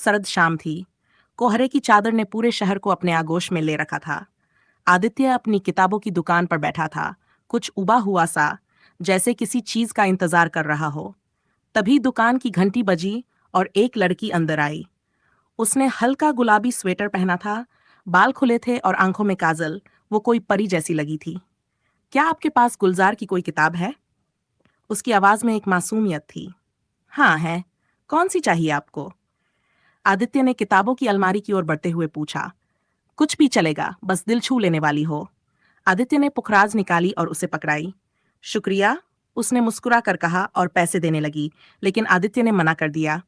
सर्द शाम थी। कोहरे की चादर ने पूरे शहर को अपने आगोश में ले रखा था। आदित्य अपनी किताबों की दुकान पर बैठा था, कुछ उबा हुआ सा, जैसे किसी चीज का इंतजार कर रहा हो। तभी दुकान की घंटी बजी और एक लड़की अंदर आई। उसने हल्का गुलाबी स्वेटर पहना था, बाल खुले थे और आंखों में काजल। वो कोई परी जैसी लगी थी। क्या आपके पास गुलजार की कोई किताब है? उसकी आवाज में एक मासूमियत थी। हाँ है। कौन सी चाहिए आपको? आदित्य ने किताबों की अलमारी की ओर बढ़ते हुए पूछा। कुछ भी चलेगा, बस दिल छू लेने वाली हो। आदित्य ने पुखराज निकाली और उसे पकड़ाई। शुक्रिया, उसने मुस्कुरा कर कहा और पैसे देने लगी, लेकिन आदित्य ने मना कर दिया।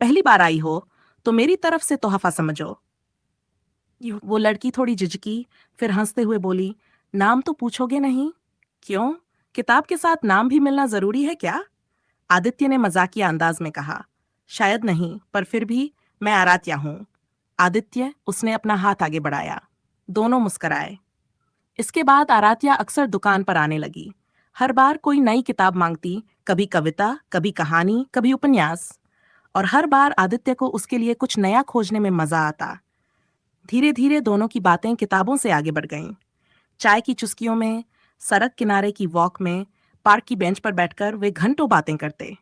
पहली बार आई हो तो मेरी तरफ से तोहफा समझो। वो लड़की थोड़ी झिझकी, फिर हंसते हुए बोली, नाम तो पूछोगे नहीं? क्यों? किताब के साथ नाम भी मिलना जरूरी है क्या? आदित्य ने मजाकिया अंदाज में कहा। शायद नहीं, पर फिर भी मैं आरात्या हूं। आदित्य, उसने अपना हाथ आगे बढ़ाया। दोनों मुस्कराए। इसके बाद आरात्या अक्सर दुकान पर आने लगी। हर बार कोई नई किताब मांगती, कभी कविता, कभी कहानी, कभी उपन्यास। और हर बार आदित्य को उसके लिए कुछ नया खोजने में मजा आता। धीरे धीरे दोनों की बातें किताबों से आगे बढ़ गईं। चाय की चुस्कियों में, सड़क किनारे की वॉक में, पार्क की बेंच पर बैठकर वे घंटों बातें करते।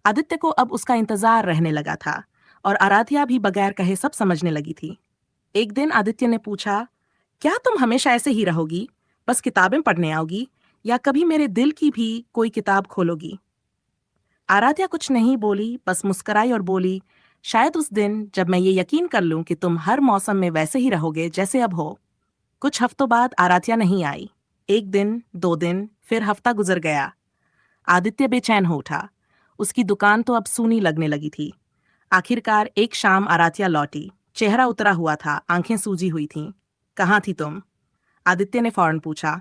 आदित्य को अब उसका इंतजार रहने लगा था, और आराध्या भी बगैर कहे सब समझने लगी थी। एक दिन आदित्य ने पूछा, क्या तुम हमेशा ऐसे ही रहोगी? बस किताबें पढ़ने आओगी, या कभी मेरे दिल की भी कोई किताब खोलोगी? आराध्या कुछ नहीं बोली, बस मुस्कुराई और बोली, शायद उस दिन जब मैं ये यकीन कर लूं कि तुम हर मौसम में वैसे ही रहोगे जैसे अब हो। कुछ हफ्तों बाद आराध्या नहीं आई। एक दिन, 2 दिन, फिर हफ्ता गुजर गया। आदित्य बेचैन हो उठा। उसकी दुकान तो अब सूनी लगने लगी थी। आखिरकार एक शाम आराध्या लौटी। चेहरा उतरा हुआ था, आंखें सूजी हुई थीं। कहाँ थी तुम? आदित्य ने फौरन पूछा।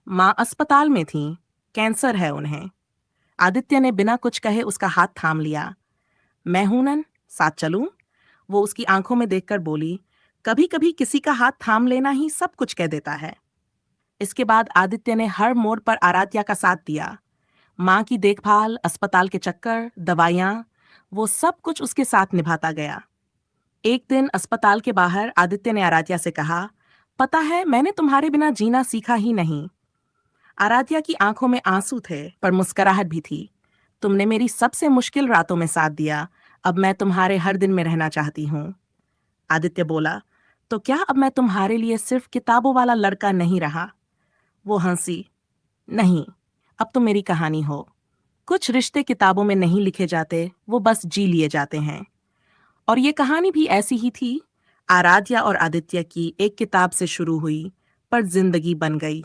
माँ अस्पताल में थीं। कैंसर है उन्हें। आदित्य ने बिना कुछ कहे उसका हाथ थाम लिया। मैं हूं नन, साथ चलूं? वो उसकी आंखों में देखकर बोली, कभी कभी किसी का हाथ थाम लेना ही सब कुछ कह देता है। इसके बाद आदित्य ने हर मोड़ पर आराध्या का साथ दिया। माँ की देखभाल, अस्पताल के चक्कर, दवाइयाँ, वो सब कुछ उसके साथ निभाता गया। एक दिन अस्पताल के बाहर आदित्य ने आराध्या से कहा, पता है मैंने तुम्हारे बिना जीना सीखा ही नहीं। आराध्या की आंखों में आंसू थे, पर मुस्कुराहट भी थी। तुमने मेरी सबसे मुश्किल रातों में साथ दिया, अब मैं तुम्हारे हर दिन में रहना चाहती हूँ। आदित्य बोला, तो क्या अब मैं तुम्हारे लिए सिर्फ किताबों वाला लड़का नहीं रहा? वो हंसी, नहीं, अब तुम मेरी कहानी हो। कुछ रिश्ते किताबों में नहीं लिखे जाते, वो बस जी लिए जाते हैं। और ये कहानी भी ऐसी ही थी। आराध्या और आदित्य की एक किताब से शुरू हुई, पर जिंदगी बन गई।